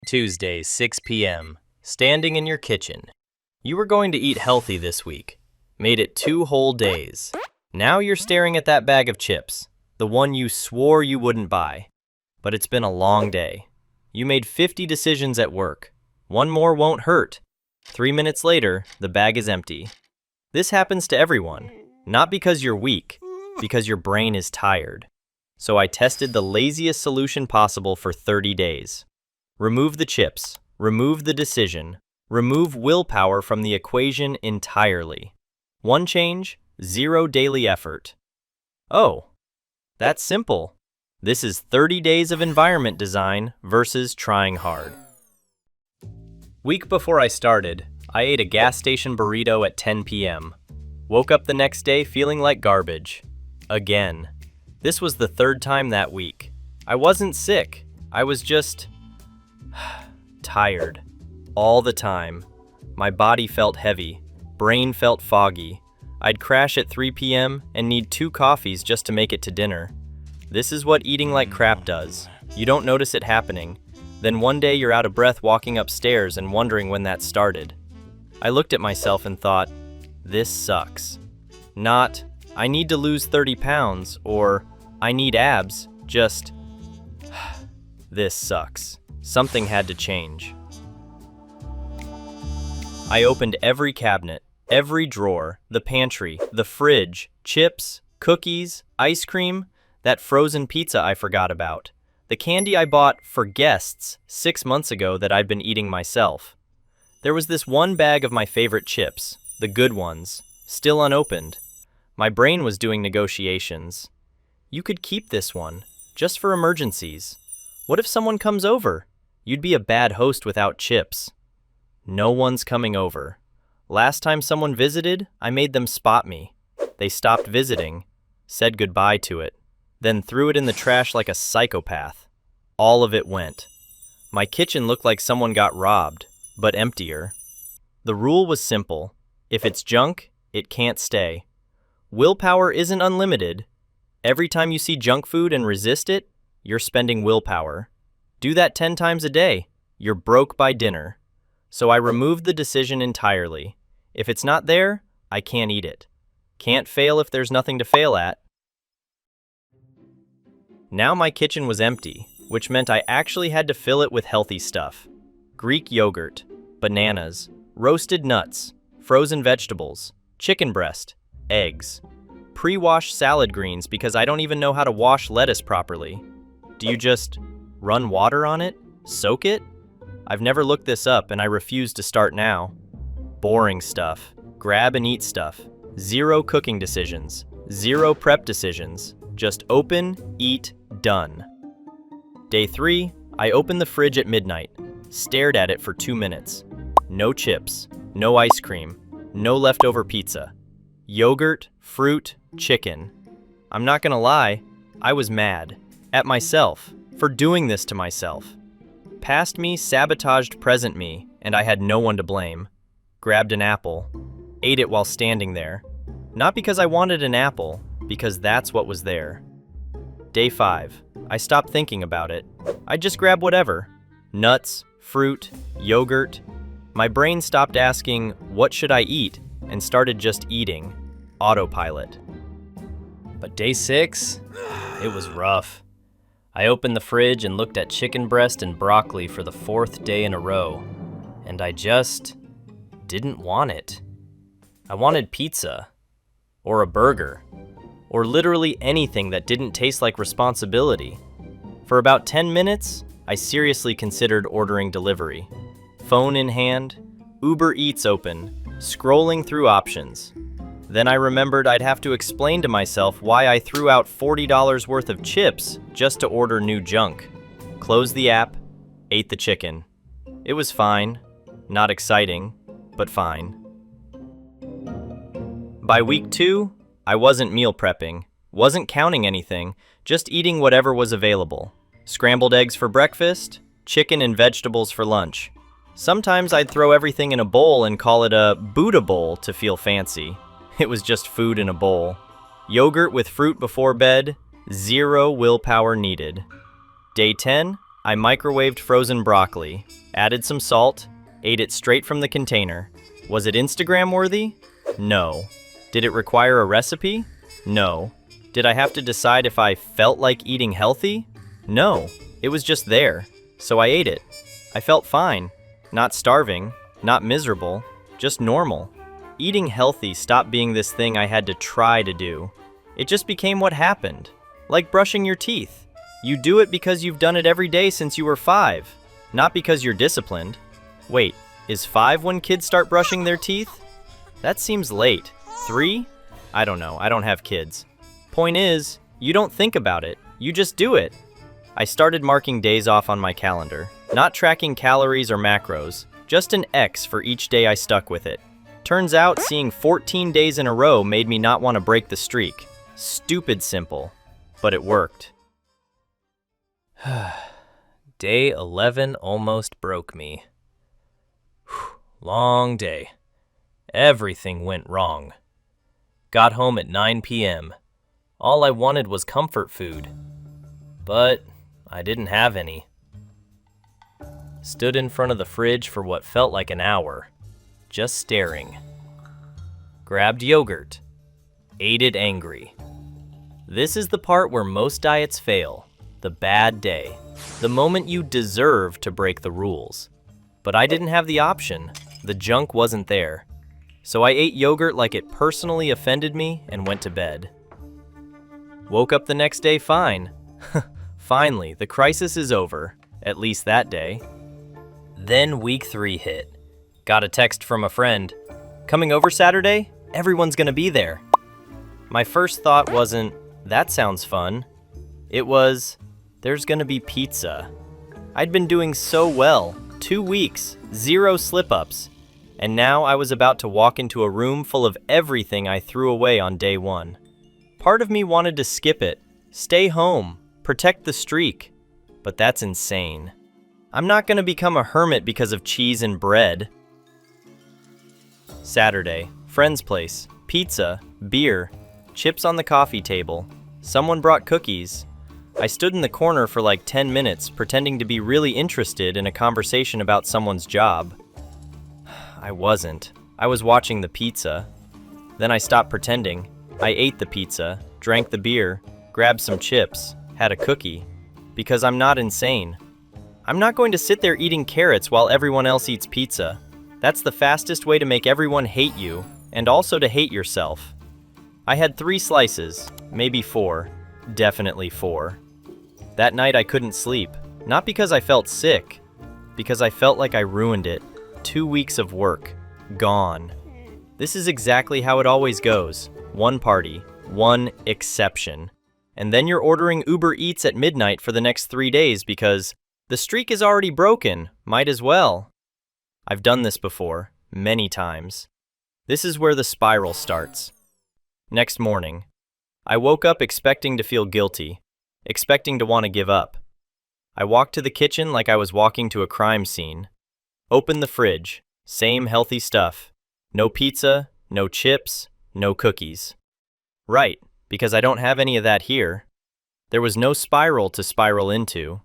Tuesday, 6 p.m. Standing in your kitchen. You were going to eat healthy this week. Made it 2 whole days. Now you're staring at that bag of chips, the one you swore you wouldn't buy. But it's been a long day. You made 50 decisions at work. One more won't hurt. 3 minutes later, the bag is empty. This happens to everyone, not because you're weak, because your brain is tired. So I tested the laziest solution possible for 30 days. Remove the chips, remove the decision, remove willpower from the equation entirely. One change, 0 daily effort. Oh, that's simple. This is 30 days of environment design versus trying hard. Week before I started, I ate a gas station burrito at 10 p.m. Woke up the next day feeling like garbage. Again. This was the 3rd time that week. I wasn't sick. I was just tired. All the time. My body felt heavy. Brain felt foggy. I'd crash at 3 p.m. and need 2 coffees just to make it to dinner. This is what eating like crap does. You don't notice it happening. Then one day you're out of breath walking upstairs and wondering when that started. I looked at myself and thought, this sucks. Not, I need to lose 30 pounds or I need abs, just, this sucks. Something had to change. I opened every cabinet, every drawer, the pantry, the fridge, chips, cookies, ice cream, that frozen pizza I forgot about, the candy I bought for guests 6 months ago that I'd been eating myself. There was this one bag of my favorite chips, the good ones, still unopened. My brain was doing negotiations. You could keep this one, just for emergencies. What if someone comes over? You'd be a bad host without chips. No one's coming over. Last time someone visited, I made them spot me. They stopped visiting, said goodbye to it, then threw it in the trash like a psychopath. All of it went. My kitchen looked like someone got robbed, but emptier. The rule was simple. If it's junk, it can't stay. Willpower isn't unlimited. Every time you see junk food and resist it, you're spending willpower. Do that 10 times a day. You're broke by dinner. So I removed the decision entirely. If it's not there, I can't eat it. Can't fail if there's nothing to fail at. Now my kitchen was empty, which meant I actually had to fill it with healthy stuff. Greek yogurt, bananas, roasted nuts, frozen vegetables, chicken breast, eggs. Pre-washed salad greens because I don't even know how to wash lettuce properly. Do you just run water on it? Soak it? I've never looked this up and I refuse to start now. Boring stuff. Grab and eat stuff. 0 cooking decisions. 0 prep decisions. Just open, eat, done. Day 3, I opened the fridge at midnight. Stared at it for 2 minutes. No chips. No ice cream. No leftover pizza. Yogurt, fruit, chicken. I'm not gonna lie, I was mad. At myself, for doing this to myself. Past me sabotaged present me, and I had no one to blame. Grabbed an apple. Ate it while standing there. Not because I wanted an apple, because that's what was there. Day 5, I stopped thinking about it. I just grabbed whatever. Nuts, fruit, yogurt. My brain stopped asking, what should I eat? And started just eating. Autopilot. But day 6, it was rough. I opened the fridge and looked at chicken breast and broccoli for the 4th day in a row, and I just didn't want it. I wanted pizza, or a burger, or literally anything that didn't taste like responsibility. For about 10 minutes, I seriously considered ordering delivery. Phone in hand, Uber Eats open, scrolling through options. Then I remembered I'd have to explain to myself why I threw out $40 worth of chips just to order new junk. Closed the app, ate the chicken. It was fine. Not exciting, but fine. By week 2, I wasn't meal prepping, wasn't counting anything, just eating whatever was available. Scrambled eggs for breakfast, chicken and vegetables for lunch. Sometimes I'd throw everything in a bowl and call it a Buddha bowl to feel fancy. It was just food in a bowl. Yogurt with fruit before bed, 0 willpower needed. Day 10, I microwaved frozen broccoli, added some salt, ate it straight from the container. Was it Instagram worthy? No. Did it require a recipe? No. Did I have to decide if I felt like eating healthy? No. It was just there. So I ate it. I felt fine. Not starving, not miserable, just normal. Eating healthy stopped being this thing I had to try to do. It just became what happened. Like brushing your teeth. You do it because you've done it every day since you were 5, not because you're disciplined. Wait, is 5 when kids start brushing their teeth? That seems late. 3? I don't know, I don't have kids. Point is, you don't think about it, you just do it. I started marking days off on my calendar, not tracking calories or macros, just an X for each day I stuck with it. Turns out seeing 14 days in a row made me not want to break the streak. Stupid simple, but it worked. Day 11 almost broke me. Long day. Everything went wrong. Got home at 9 p.m. All I wanted was comfort food, but I didn't have any. Stood in front of the fridge for what felt like an hour, just staring. Grabbed yogurt. Ate it angry. This is the part where most diets fail. The bad day. The moment you deserve to break the rules. But I didn't have the option. The junk wasn't there. So I ate yogurt like it personally offended me and went to bed. Woke up the next day fine. Finally, the crisis is over. At least that day. Then week 3 hit. Got a text from a friend. Coming over Saturday? Everyone's gonna be there. My first thought wasn't, that sounds fun. It was, there's gonna be pizza. I'd been doing so well, 2 weeks, 0 slip-ups, and now I was about to walk into a room full of everything I threw away on day 1. Part of me wanted to skip it, stay home, protect the streak, but that's insane. I'm not gonna become a hermit because of cheese and bread. Saturday, friend's place, pizza, beer, chips on the coffee table. Someone brought cookies. I stood in the corner for like 10 minutes, pretending to be really interested in a conversation about someone's job. I wasn't. I was watching the pizza. Then I stopped pretending. I ate the pizza, drank the beer, grabbed some chips, had a cookie. Because I'm not insane. I'm not going to sit there eating carrots while everyone else eats pizza. That's the fastest way to make everyone hate you, and also to hate yourself. I had 3 slices, maybe 4, definitely 4. That night I couldn't sleep, not because I felt sick, because I felt like I ruined it. 2 weeks of work, gone. This is exactly how it always goes. One party, one exception. And then you're ordering Uber Eats at midnight for the next 3 days because the streak is already broken, might as well. I've done this before, many times. This is where the spiral starts. Next morning, I woke up expecting to feel guilty, expecting to want to give up. I walked to the kitchen like I was walking to a crime scene. Opened the fridge, same healthy stuff. No pizza, no chips, no cookies. Right, because I don't have any of that here. There was no spiral to spiral into.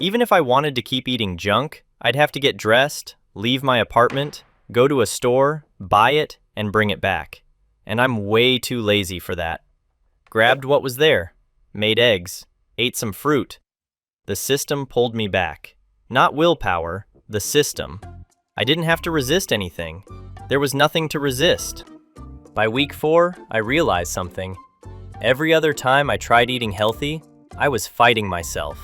Even if I wanted to keep eating junk, I'd have to get dressed, leave my apartment, go to a store, buy it, and bring it back. And I'm way too lazy for that. Grabbed what was there, made eggs, ate some fruit. The system pulled me back. Not willpower, the system. I didn't have to resist anything. There was nothing to resist. By week 4, I realized something. Every other time I tried eating healthy, I was fighting myself.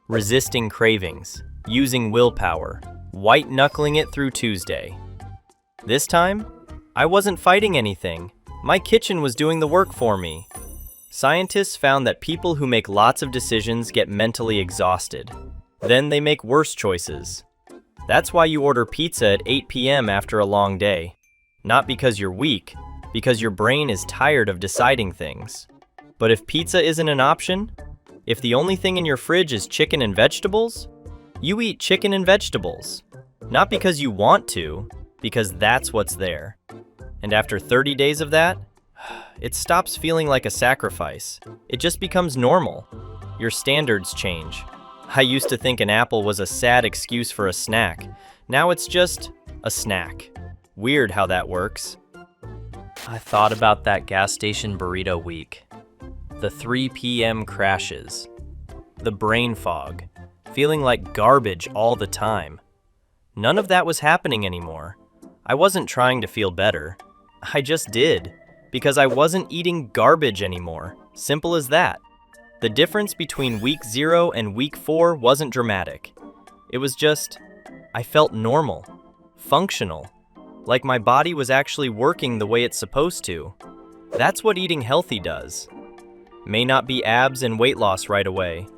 Resisting cravings, using willpower, white-knuckling it through Tuesday. This time, I wasn't fighting anything. My kitchen was doing the work for me. Scientists found that people who make lots of decisions get mentally exhausted. Then they make worse choices. That's why you order pizza at 8 p.m. after a long day. Not because you're weak, because your brain is tired of deciding things. But if pizza isn't an option, if the only thing in your fridge is chicken and vegetables, you eat chicken and vegetables. Not because you want to, because that's what's there. And after 30 days of that, it stops feeling like a sacrifice. It just becomes normal. Your standards change. I used to think an apple was a sad excuse for a snack. Now it's just a snack. Weird how that works. I thought about that gas station burrito week. The 3 p.m. crashes. The brain fog. Feeling like garbage all the time. None of that was happening anymore. I wasn't trying to feel better. I just did. Because I wasn't eating garbage anymore. Simple as that. The difference between week 0 and week 4 wasn't dramatic. It was just, I felt normal, functional, like my body was actually working the way it's supposed to. That's what eating healthy does. May not be abs and weight loss right away,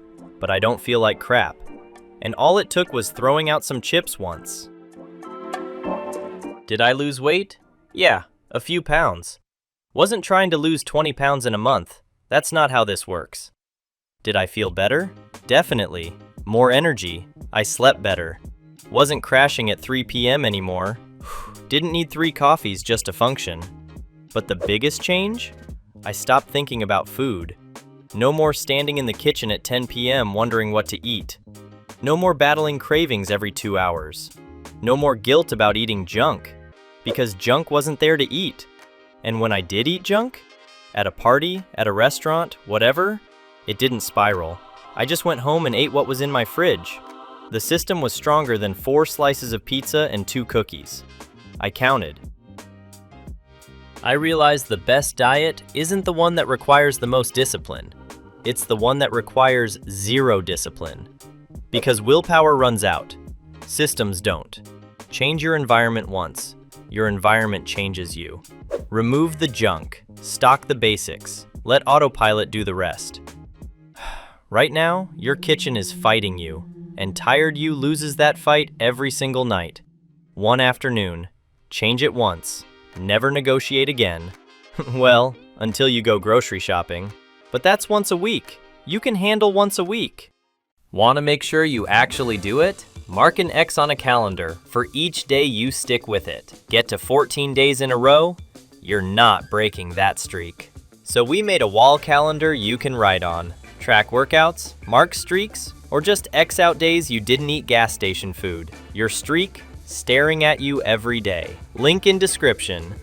but I don't feel like crap. And all it took was throwing out some chips once. Did I lose weight? Yeah, a few pounds. Wasn't trying to lose 20 pounds in a month. That's not how this works. Did I feel better? Definitely. More energy. I slept better. Wasn't crashing at 3 p.m. anymore. Didn't need 3 coffees just to function. But the biggest change? I stopped thinking about food. No more standing in the kitchen at 10 p.m. wondering what to eat. No more battling cravings every 2 hours. No more guilt about eating junk. Because junk wasn't there to eat. And when I did eat junk, at a party, at a restaurant, whatever, it didn't spiral. I just went home and ate what was in my fridge. The system was stronger than 4 slices of pizza and 2 cookies. I counted. I realized the best diet isn't the one that requires the most discipline. It's the one that requires 0 discipline. Because willpower runs out. Systems don't. Change your environment once. Your environment changes you. Remove the junk. Stock the basics. Let autopilot do the rest. Right now, your kitchen is fighting you, and tired you loses that fight every single night. One afternoon. Change it once. Never negotiate again. Well, until you go grocery shopping. But that's once a week. You can handle once a week. Want to make sure you actually do it? Mark an X on a calendar for each day you stick with it. Get to 14 days in a row? You're not breaking that streak. So we made a wall calendar you can write on. Track workouts, mark streaks, or just X out days you didn't eat gas station food. Your streak, staring at you every day. Link in description.